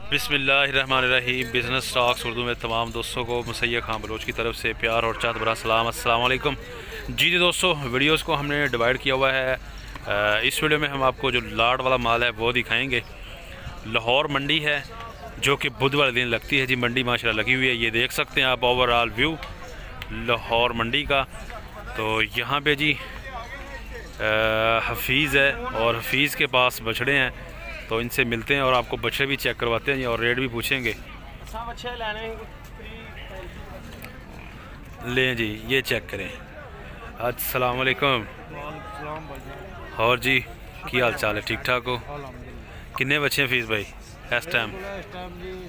बिस्मिल्लाहिर्रहमानिर्रहीम। Business stocks Urdu में तमाम दोस्तों को मुसैयद खान बलोच की तरफ से प्यार और चाहत भरा सलाम, अस्सलाम वालेकुम। जी दोस्तों, वीडियोस को हमने डिवाइड किया हुआ है। इस वीडियो में हम आपको जो लाट वाला माल है वो दिखाएंगे। लाहौर मंडी है जो कि बुध वाले दिन लगती है जी। मंडी माशाल्लाह लगी हुई है, ये देख सकते हैं आप ओवरऑल व्यू लाहौर मंडी का। तो यहाँ पे जी हफीज़ है और हफीज़ के पास बछड़े हैं, तो इनसे मिलते हैं और आपको बछड़े भी चेक करवाते हैं और रेट भी पूछेंगे। लें जी, ये चेक करें। अस्सलाम वालेकुम। और जी की हाल चाल है? ठीक ठाक हो? कितने बच्चे हैं फीस भाई इस टाइम?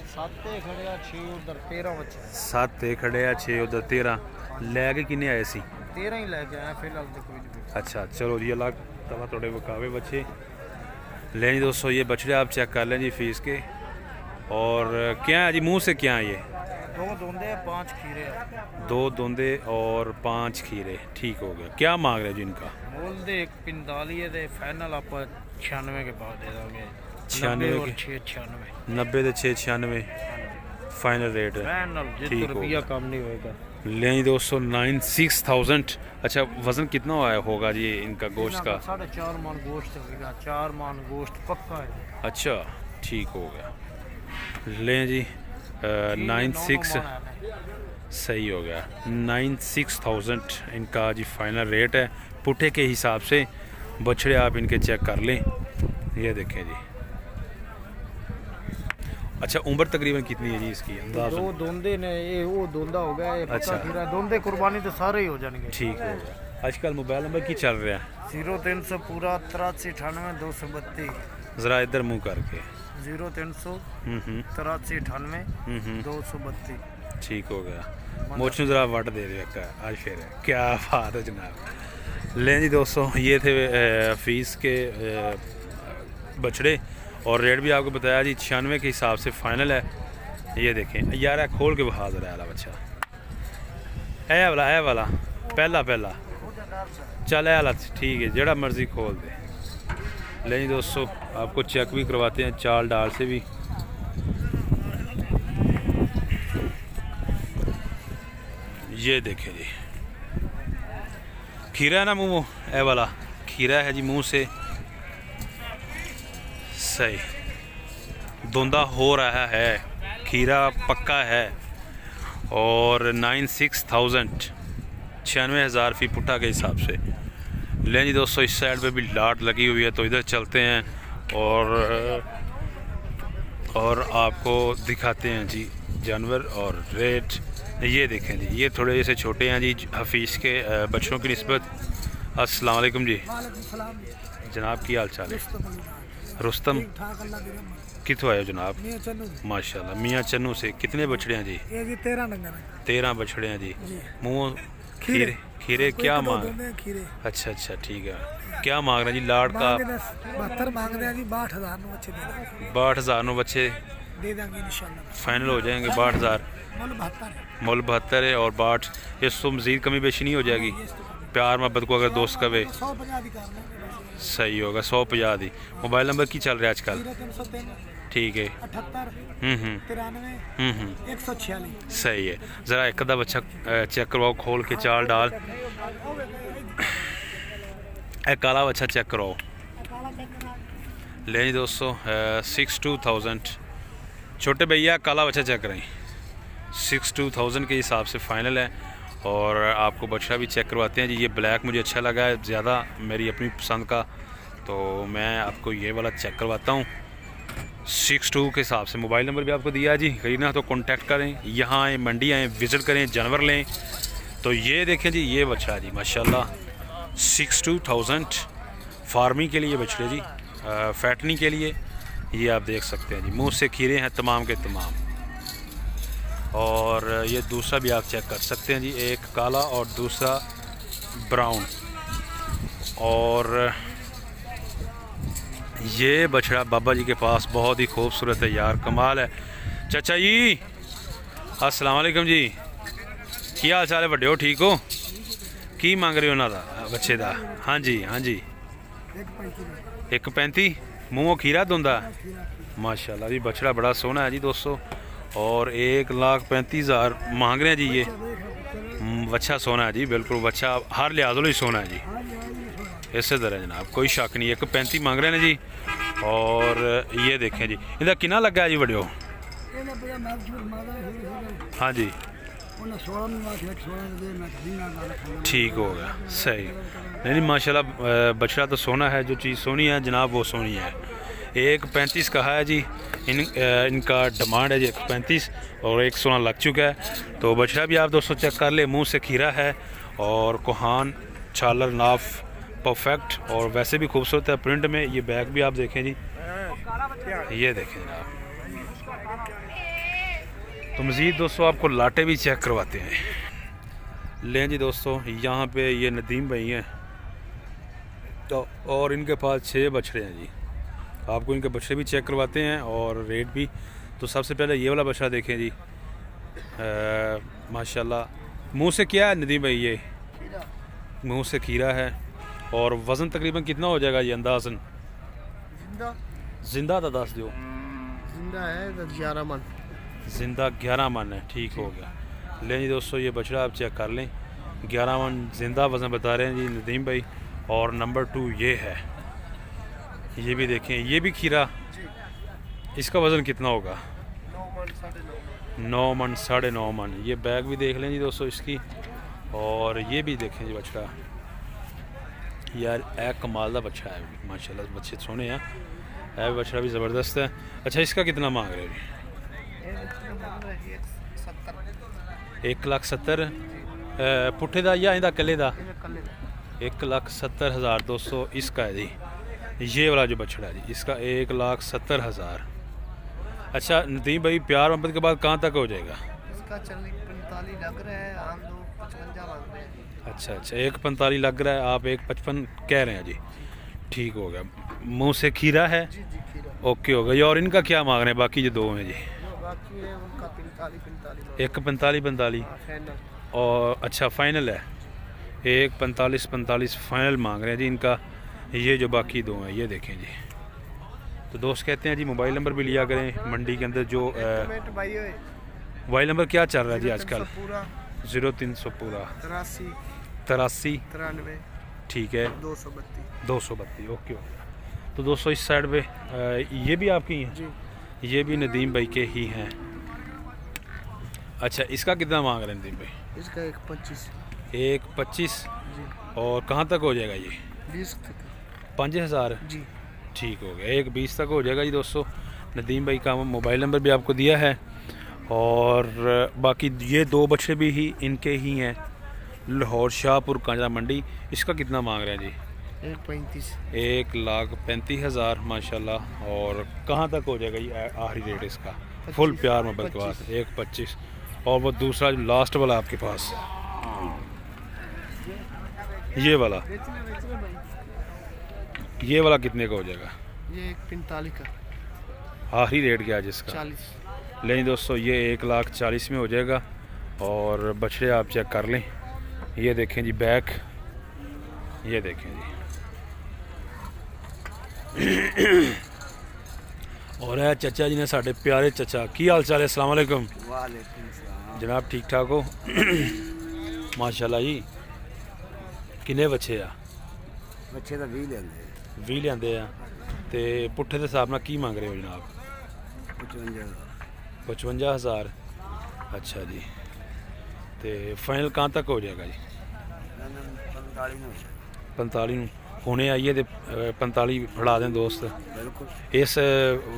7 खड़े हैं, 6 उधर 13 लैके किन्ने आए सी? 13 ही लैके आए फिलहाल तो कोई नहीं। अच्छा चलो जी, अलग तला थोड़े बकावे बच्चे लें जी दोस्तों। ये बछड़े आप चेक कर लें जी फीस के। और क्या है जी मुंह से क्या है ये? 2 दोंदे 5 खीरे। 2 दोंदे और 5 खीरे, ठीक हो गया। क्या मांग रहे जी इनका? बोल दे 45 दे, फाइनल आप 96 के बाद दे दोगे। 96 के 696 90 से 696 फाइनल रेट है। फाइनल रुपया कम नहीं होएगा। लें जी दोस्तों 96,000। अच्छा वज़न कितना होगा जी इनका गोश्त का? 4.5 मन गोश्त होगा। 4 मन गोश्त पक्का है। अच्छा ठीक हो गया। लें जी 96 सही हो गया। 96,000 इनका जी फाइनल रेट है। पुठे के हिसाब से बछड़े आप इनके चेक कर लें। ये देखें जी। अच्छा उम्र तकरीबन कितनी है जी इसकी अंदाज़? 2 दोंदे ने, ये वो दोंदा हो गया, ये अच्छा खीरा। दोंदे कुर्बानी तो सारे ही हो जाएंगे। ठीक हो गया। आजकल मोबाइल नंबर की चल रहा है? 0300 पूरा 8398 232। ज़रा इधर मुँह करके 0300 8398 232। ठीक हो गया। मोचू ज़रा वट दे रहे आज फिर क्या बात है जनाब। लें जी दोस्तों, ये थे फीस के बछड़े और रेट भी आपको बताया जी 96 के हिसाब से फाइनल है। ये देखें यार, खोल के बहा दे रहा बच्चा। ए वाला पहला चल ए वाला ठीक है, जड़ा मर्जी खोल दे। लें जी दोस्तों, आपको चेक भी करवाते हैं चाल डाल से भी। ये देखें जी, खीरा है ना मुँह, ए वाला खीरा है जी मुँह से। सही धुंधा हो रहा है, खीरा पक्का है। और 96,000 96,000 फी पुट्ठा के हिसाब से। लें जी दोस्तों, इस साइड पे भी लाट लगी हुई है, तो इधर चलते हैं और आपको दिखाते हैं जी जानवर और रेट। ये देखें जी, ये थोड़े से छोटे हैं जी हफीज़ के बच्चों की निस्बत। अस्सलाम वालेकुम जी। जनाब की हाल चाल है? रुस्तम कितों आए जनाब? माशाल्लाह मियाँ चन्नू से। कितने बछड़े हैं जी? 13 बछड़े हैं जी। मुँह खीरे क्या मांग? अच्छा ठीक है। क्या मांग रहे हैं जी लाड़ का? 72 मांग रहे हैं जी। 62,000 नो बच्चे फाइनल हो जाएंगे। 62,000 मोल 72 है और 62 इसको मज़ीद कमी बेशी नहीं हो जाएगी? प्यार मोहब्बत को अगर दोस्त कवे सही होगा। 150 दी। मोबाइल नंबर की चल रहा है आजकल? ठीक है। 146 सही है। ज़रा एक आधा बच्चा चेक करवाओ खोल के चाल डाल। एक काला बच्चा चेक करवाओ। लें जी दोस्तों 62,000 छोटे भैया काला बच्चा चेक करें। 62,000 के हिसाब से फाइनल है। और आपको बछड़ा भी चेक करवाते हैं जी। ये ब्लैक मुझे अच्छा लगा है ज़्यादा, मेरी अपनी पसंद का, तो मैं आपको ये वाला चेक करवाता हूँ 62 के हिसाब से। मोबाइल नंबर भी आपको दिया है जी, खरीदना तो कांटेक्ट करें, यहाँ आएँ, मंडी आएँ, विज़िट करें, जानवर लें। तो ये देखें जी, ये बछड़ा जी माशाल्लाह 62,000 फार्मिंग के लिए बछड़े जी, फैटनी के लिए। ये आप देख सकते हैं जी, मुँह से खीरे हैं तमाम के तमाम। और ये दूसरा भी आप चेक कर सकते हैं जी, एक काला और दूसरा ब्राउन। और ये बछड़ा बाबा जी के पास बहुत ही खूबसूरत है यार, कमाल है। चाचा जी अस्सलाम वालेकुम जी, की हाल चाल है? बड़े हो? ठीक हो? की मांग रहे हो उन्होंने बच्चे का? हाँ जी 1.35 मूँहों खीरा धुंदा माशाल्लाह जी बछड़ा बड़ा सोना है जी दोस्तों, और 1,35,000 मांग रहे हैं जी ये। बच्चा सोना है जी, बिल्कुल बच्चा हर लिहाजों ही सोना है जी, इस तरह जनाब कोई शक नहीं। 1,35 मांग रहे हैं जी। और ये देखें जी इनका कितना लगा है जी वीडियो? हाँ जी ठीक हो गया, सही। नहीं माशाल्लाह बछड़ा तो सोना है, जो चीज़ सोनी है जनाब वो सोनी है। 1,35 कहा है जी, इनका डिमांड है जी 1,35, और 1,16 लग चुका है। तो बछड़ा भी आप दोस्तों चेक कर ले, मुंह से खीरा है और कोहान छालर नाफ परफेक्ट, और वैसे भी खूबसूरत है प्रिंट में। ये बैग भी आप देखें जी, ये देखें जनाब। तो मज़ीद दोस्तों आपको लाटे भी चेक करवाते हैं। लें जी दोस्तों, यहाँ पे ये नदीम भाई हैं, तो और इनके पास 6 बछड़े हैं जी। आपको इनके बछड़े भी चेक करवाते हैं और रेट भी। तो सबसे पहले ये वाला बछड़ा देखें जी, माशाल्लाह मुंह से क्या है नदीम भाई? ये मुंह से खीरा है, और वज़न तकरीबन कितना हो जाएगा ये अंदाज़न? जिंदा तो दस दो। जिंदा है 11 मन। जिंदा 11 मन है, ठीक हो गया। लें जी दोस्तों ये बछड़ा आप चेक कर लें, 11 मन जिंदा वज़न बता रहे हैं जी नदीम भाई। और नंबर 2 ये है, ये भी देखें, ये भी खीरा। इसका वज़न कितना होगा? 9 मन 9.5 मन। ये बैग भी देख लें जी दोस्तों इसकी, और ये भी देखें जी बछड़ा। यार एक कमाल का बच्चा है माशाल्लाह, बच्चे सोने हैं, है बछड़ा भी ज़बरदस्त है। अच्छा इसका कितना मांग रहे हैं? 1,70,000 पुट्ठे का या इंदा कल्ले का? 1,70,200 इसका है जी। ये वाला जो बछड़ा है जी, इसका 1,70,000। अच्छा नदीम भाई प्यार मोहब्बत के बाद कहाँ तक हो जाएगा? इसका 45 लग रहा है, हम लोग 55 मांग रहे हैं। अच्छा 1,45 लग रहा है, आप 1,55 कह रहे हैं जी, ठीक हो गया। मुंह से खीरा है, ओके हो गया। और इनका क्या मांग रहे हैं बाकी जो 2 हैं जी? बाकी है उनका 45 1,45 और अच्छा फाइनल है 1,45 फाइनल मांग रहे हैं जी इनका। ये जो बाकी 2 हैं ये देखें जी। तो दोस्त कहते हैं जी मोबाइल नंबर भी लिया करें मंडी के अंदर। जो मोबाइल नंबर क्या चल रहा है जी आजकल? 0300 पूरा 83 ठीक है 232 ओके। तो दोस्तों इस साइड पे ये भी आपकी हैं जी? ये भी नदीम भाई के ही हैं। अच्छा इसका कितना मांग रहे हैं नदीम भाई? इसका 1,25 1,25 और कहाँ तक हो जाएगा ये? 20 5,000 जी, ठीक हो गया। 1,20 तक हो जाएगा जी दोस्तों। नदीम भाई का मोबाइल नंबर भी आपको दिया है, और बाकी ये 2 बछड़े भी ही इनके ही हैं, लाहौर शाहपुर कांजरा मंडी। इसका कितना मांग रहे हैं जी? 1,35,000 माशाल्लाह। और कहाँ तक हो जाएगा ये आखिरी रेट इसका? फुल प्यार मोहब्बत के बाद 1,25। और वो दूसरा जो लास्ट वाला आपके पास ये वाला कितने का हो जाएगा? ये 1,45 का आखिरी रेट क्या है जिसका? 40। लें दोस्तों ये 1,40,000 में हो जाएगा। और बछड़े आप चेक कर लें, ये देखें जी बैक, ये देखें जी। और है चाचा जी ने साढ़े प्यारे चाचा, की हाल चाल है? अस्सलाम वालेकुम। जनाब ठीक ठाक हो? माशाल्लाह जी। किन्ने बच्चे आ? बच्चे तो 20 लेंगे। 20 लेंदे आ ते पुट्ठे के हिसाब नाल की मांग रहे हो जनाब? 55,000। अच्छा जी, तो फाइनल कहाँ तक हो जाएगा जी? 45 हुणे आइए तो 45 फड़ा दें दोस्त। इस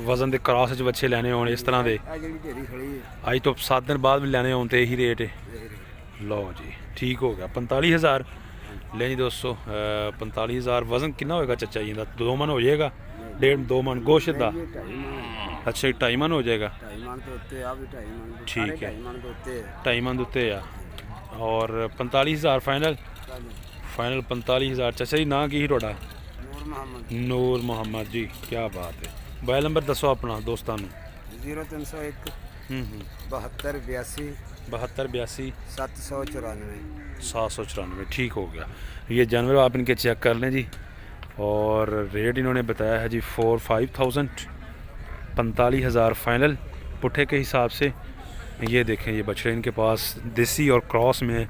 वजन के क्रॉस बच्चे लैने हो इस तरह के अज तो 7 दिन बाद भी लैने हो तो यही रेट है। लो जी ठीक हो गया 45,000। ले जी दोस्तों 45,000। वजन कितना होएगा चाचा जी का? 2 मन हो जाएगा? 1.5-2 मन गोश्त का? अच्छा 2.5 मन हो जाएगा, ठीक है 2.5 मन उत्ते आ। और 45,000 फाइनल? फाइनल 45,000। चाचा जी ना की थोड़ा? नूर मोहम्मद जी, क्या बात है। मोबाइल नंबर दसो अपना दोस्तों? 0301 72 82 794 794 ठीक हो गया। ये जानवर आप इनके चेक कर लें जी। और रेट इन्होंने बताया है जी 4-5,000 45,000 फाइनल पुट्ठे के हिसाब से। ये देखें ये बछड़े इनके पास देसी और क्रॉस में,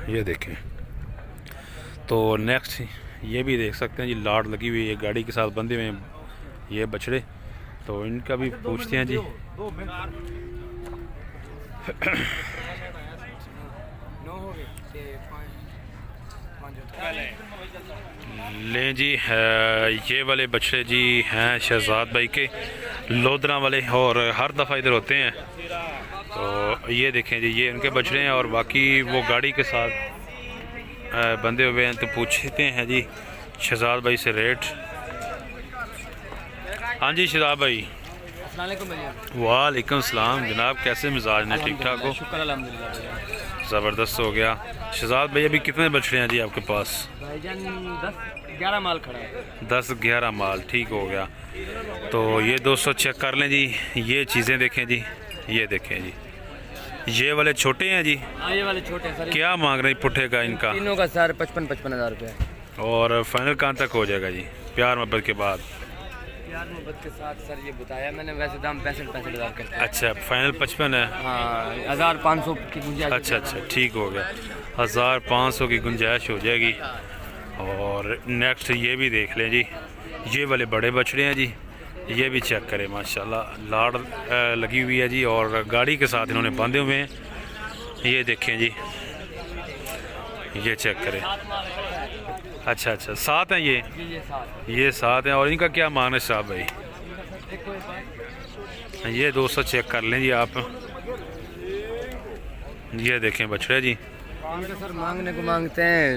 ये देखें। तो नेक्स्ट ये भी देख सकते हैं जी, लाड लगी हुई है, गाड़ी के साथ बंधे हुए हैं ये बछड़े। तो इनका भी पूछते हैं जी। लें जी ये वाले बछड़े जी हैं शहजाद भाई के, लोधरा वाले, और हर दफ़ा इधर होते हैं। तो ये देखें जी, ये उनके बछड़े हैं और बाकी वो गाड़ी के साथ बंधे हुए हैं। तो पूछते हैं जी शहजाद भाई से रेट। हाँ जी शहजाद भाई, वालेकुम सलाम जनाब, कैसे मिजाज ने, ठीक ठाक हो? ज़बरदस्त हो गया। शहजाद भाई अभी कितने बछड़े हैं जी आपके पास? 10-11 माल खड़ा है। 10-11 माल, ठीक हो गया। तो ये 200 चेक कर लें जी। ये चीज़ें देखें जी, ये देखें जी, ये वाले छोटे हैं जी। ये वाले छोटे हैं सर। क्या मांग रहे हैं पुट्ठे का इनका? तीनों का सर 55-55 हज़ार रुपये। और फाइनल कहाँ तक हो जाएगा जी प्यार मोहब्बत के बाद? प्यार मोहब्बत के साथ सर ये बताया मैंने, वैसे दाम 65-65 हज़ार करता है। अच्छा फाइनल 55 है। हाँ 1500 की गुंजाइश। अच्छा ठीक हो गया, 1500 की गुंजाइश हो जाएगी। और नेक्स्ट ये भी देख लें जी, ये वाले बड़े बछड़े हैं जी, ये भी चेक करें माशाल्लाह, लाड़ लगी हुई है जी और गाड़ी के साथ इन्होंने बांधे हुए हैं। ये देखें जी, ये चेक करें। अच्छा 7 हैं ये 7 हैं। और इनका क्या मान है साहब भाई? ये 200 चेक कर लें जी आप। ये देखें बछड़े जी, सर मांगने को मांगते हैं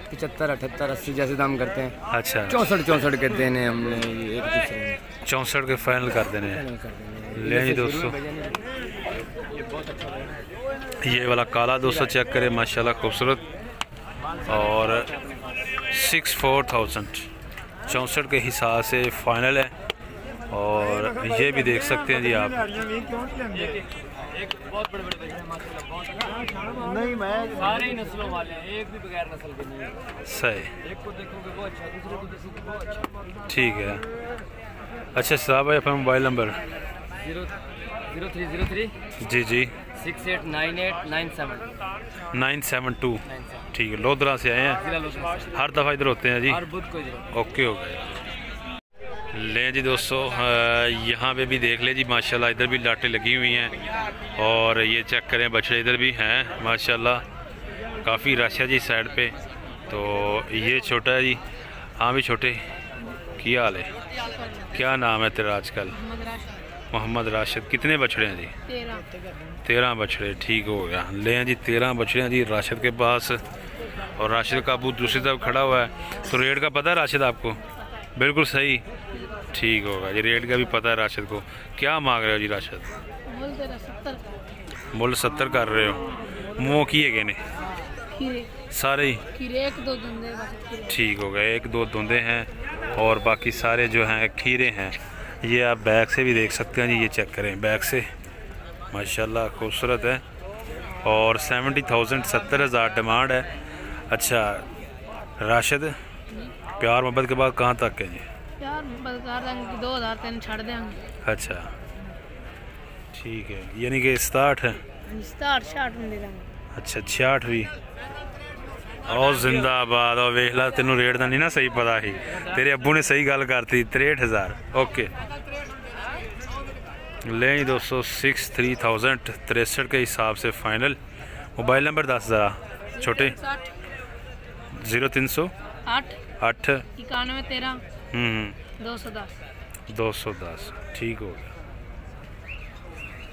75, 78, 80 जैसे दाम करते हैं। अच्छा 64 के देने हमने एक दूसरे में 64 के फाइनल कर देने हैं। ले जी 200। ये वाला काला 200 चेक करें माशाल्लाह खूबसूरत। और 64,000 64 के हिसाब से फाइनल है। और ये भी देख सकते हैं जी आप। बहुत बड़े नहीं, मैं सारे नस्लों वाले हैं, एक भी बगैर नस्ल के नहीं है। सही, एक को देखोगे बहुत अच्छा, दूसरे को देखोगे बहुत अच्छा। ठीक है। अच्छा साहब भाई अपना मोबाइल नंबर? 0303 जी 689897 972। ठीक है, लोधरा से आए हैं, हर दफ़ा इधर होते हैं जी। ओके हो गया। लें जी दोस्तों, यहाँ पे भी देख ले जी माशाल्लाह, इधर भी लाटें लगी हुई हैं। और ये चेक करें बछड़े इधर भी हैं माशाल्लाह, काफ़ी रश है जी साइड पे। तो ये छोटा है जी। हाँ भी छोटे, क्या हाल है, क्या नाम है तेरा आजकल? मोहम्मद राशिद। कितने बछड़े हैं जी? 13 बछड़े, ठीक हो गया। लें जी 13 बछड़े हैं जी राशिद के पास। और राशिद का अबू दूसरी तरफ खड़ा हुआ है। तो रेट का पता है राशिद आपको? बिल्कुल सही, ठीक होगा जी। रेट का भी पता है राशिद को। क्या मांग रहे हो जी राशिद? मुल 70 कर रहे हो। मुँह किए गए ने सारे ही? ठीक हो गए, 1-2 धुंधे हैं और बाकी सारे जो हैं खीरे हैं। ये आप बैग से भी देख सकते हैं जी, ये चेक करें बैग से माशाल्लाह खूबसूरत है। और 70,000 70,000 डिमांड है। अच्छा राशिद, प्यार मोहब्बत के बाद कहाँ तक है जी? प्यार मोहब्बत कर देंगे 2003 छड़ देंगे। अच्छा ठीक है, यानी कि 67 है। 67 में दे देंगे। अच्छा 66 भी। और जिंदाबाद। और वेख ला, तेनों रेट का नहीं ना सही पता ही, तेरे अब्बू ने सही गल करती। 63,000 ओके। ले दोस्तों 63,000 63 के हिसाब से फाइनल। मोबाइल नंबर 10 ज़रा छोटे। 0308 8 91 13 210। ठीक हो गया।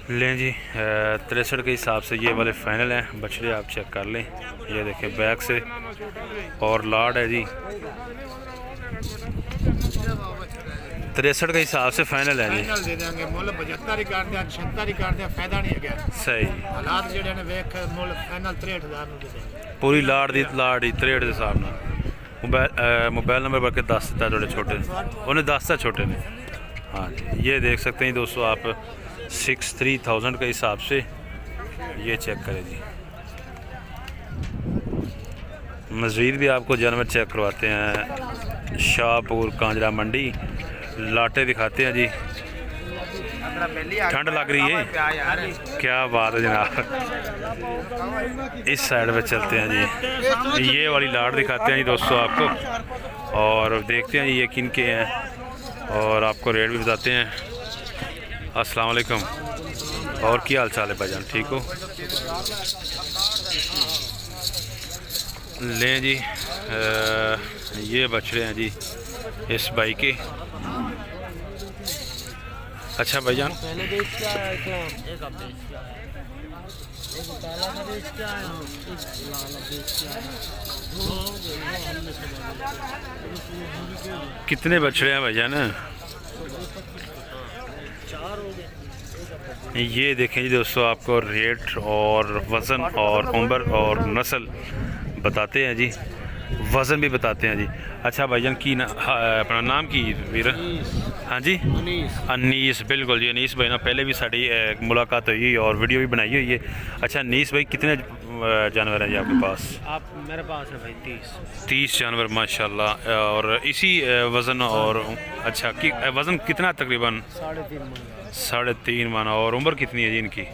लें जी 63 के हिसाब से ये वाले फाइनल हैं बछड़े, आप चेक कर लें। ये देखें बैक से, और लाड है जी 63 के हिसाब से फाइनल है जी। दे देंगे मुल 75 ही कर दिया, 76 ही कर दिया, फायदा नहीं है। सही हालात जेडे ने वेख मुल फाइनल 63,000 ਨੂੰ ਦੇ ਦੇंगे। पूरी लाड दी 63 के हिसाब ਨਾਲ। मोबाइल नंबर बल्कि 10 दिता थोड़े छोटे, उन्हें 10 था छोटे ने। हाँ जी, ये देख सकते हैं दोस्तों आप 63,000 के हिसाब से। ये चेक करें जी। मज़ीद भी आपको जानवर चेक करवाते हैं। शाहपुर कांजरा मंडी लाटे दिखाते हैं जी। ठंड लग रही है, क्या बात है जनाब। इस साइड पे चलते हैं जी, ये वाली लाट दिखाते हैं जी दोस्तों आपको, और देखते हैं ये किन के हैं और आपको रेट भी बताते हैं। अस्सलाम वालेकुम, और क्या हाल चाल है भाईजान, ठीक हो? लें जी, ये बछड़े हैं जी इस भाई के। अच्छा भाईजान, कितने बछड़े हैं भाईजान? ये देखें जी दोस्तों, आपको रेट और वज़न और उम्र और नस्ल बताते हैं जी, वज़न भी बताते हैं जी। अच्छा भाईजान की अपना नाम की वीर? हाँ जी, अनीस। बिल्कुल जी, अनीस भाई ना पहले भी साड़ी मुलाकात हुई और वीडियो भी बनाई हुई है। अच्छा अनीस भाई, कितने जानवर हैं जी आपके पास? मेरे पास है भाई 30 जानवर माशाल्लाह। और इसी वज़न और अच्छा की वज़न कितना तकरीबन? 3.5 मन। और उम्र कितनी है जी इनकी?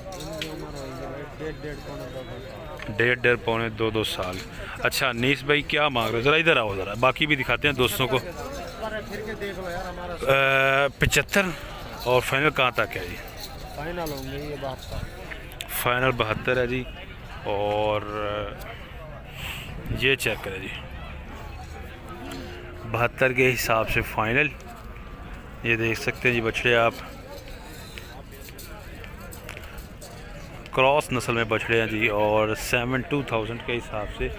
1.5 पौने 2 साल। अच्छा अनीस भाई क्या मांग रहे हो? ज़रा इधर आओ, ज़रा बाकी भी दिखाते हैं दोस्तों को। 75। और फाइनल कहाँ तक है जी? फाइनल होंगे ये 72। फाइनल 72 है जी। और ये चेक करें जी, 72 के हिसाब से फाइनल। ये देख सकते हैं जी बछड़े आप, क्रॉस नस्ल में बछड़े हैं जी, और 72,000 के हिसाब से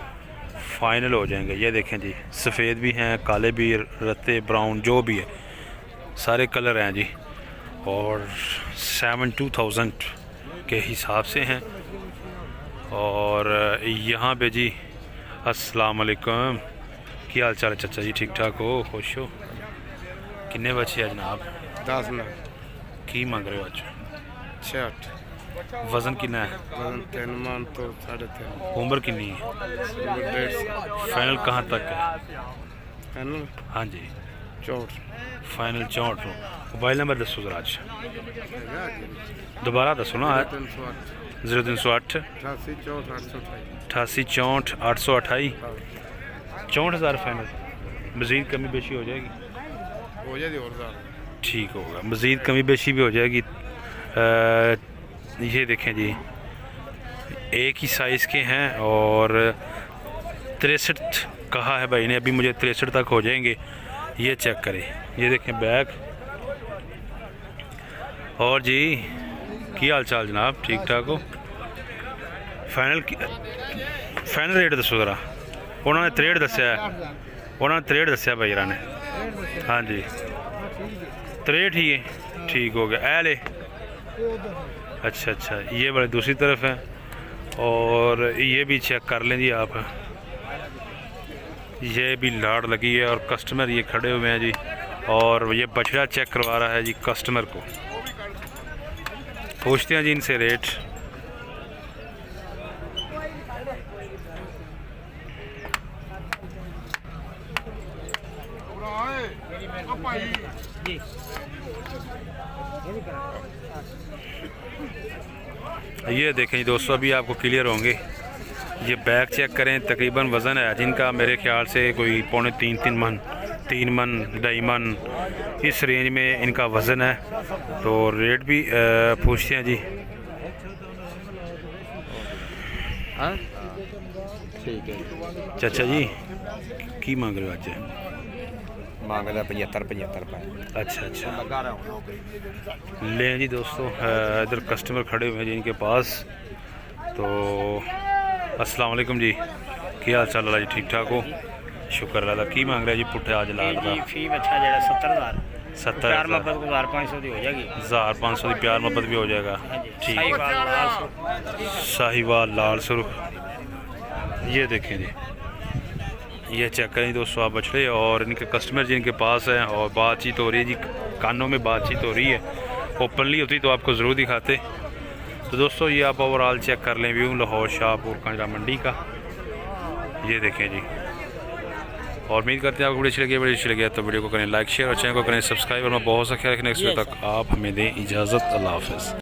फ़ाइनल हो जाएंगे। ये देखें जी, सफ़ेद भी हैं, काले भी, रत्ते ब्राउन जो भी है सारे कलर हैं जी, और 72,000 के हिसाब से हैं। और यहाँ पे जी अस्सलाम वालेकुम, क्या हाल चाल है चाचा जी, ठीक ठाक हो, खुश हो? कितने बच्चे हैं जनाब? 10 में। की मांग रहे हो आज? 66। वज़न कितना है? वज़न 3 मन तो 3.5। उम्र कितनी है? 1.5। फाइनल कहाँ तक है? फाइनल? हाँ जी 64। फाइनल 64। मोबाइल नंबर दसो जरा, आज दोबारा दसो ना। 0308 88 64 828। 64,000 फाइनल। मज़ीद कमी बेशी हो जाएगी? हो जाएगी और ठीक होगा, मज़ीद कमी बेशी भी हो जाएगी। ये देखें जी, एक ही साइज़ के हैं और 63 कहा है भाई ने, अभी मुझे 63 तक हो जाएंगे। ये चेक करें, ये देखें बैग। और जी क्या हाल चाल जनाब, ठीक ठाक हो? फाइनल रेट दसो ज़रा। उन्होंने 63 दसिया, उन्होंने 63 दसिया भाई ने। हाँ जी 63 ही है, ठीक हो गया। ए ले, अच्छा अच्छा, ये वाले दूसरी तरफ है, और ये भी चेक कर लें जी आप। ये भी लाड़ लगी है और कस्टमर ये खड़े हुए हैं जी, और ये बछड़ा चेक करवा रहा है जी कस्टमर को। पूछते हैं जी इनसे रेट। ये देखें जी दोस्तों, अभी आपको क्लियर होंगे। ये बैग चेक करें, तकरीबन वज़न है जिनका मेरे ख्याल से कोई पौने 3 मन 2.5 मन इस रेंज में इनका वज़न है। तो रेट भी पूछते हैं जी। हाँ ठीक है चाचा जी की मांग रहे हो आज? मांग रहा 75 रुपये। अच्छा अच्छा, लें जी दोस्तों, इधर कस्टमर खड़े हुए हैं जी इनके पास। तो अस्सलाम वालेकुम जी, क्या हाल चाल है जी, ठीक ठाक हो? शुक्र अल्लाह। की मांग रहा है जी पुट्ठे आज लाल का? फी अच्छा जरा 70,000। 70,000 1500 की हो जाएगी। 1500 की प्यार मोहब्बत भी हो जाएगा। ठीक है, साहिवाल लाल सुर्ख। ये देखें जी, ये चेक करें दोस्तों आप बछड़े, और इनके कस्टमर जिनके पास हैं, और बातचीत हो रही है जी, कानों में बातचीत हो रही है। ओपनली होती तो आपको ज़रूर दिखाते। तो दोस्तों ये आप ओवरऑल चेक कर लें व्यू लाहौर शाहपुर कांजरा मंडी का। ये देखें जी, और उम्मीद करते हैं आपको वीडियो अच्छी लगी तो वीडियो को करें लाइक शेयर और चैनल को करें सब्सक्राइब और मैं बहुत सा ख्याल रखने तक आप हमें दें इजाज़त। अल्लाह हाफ़िज़।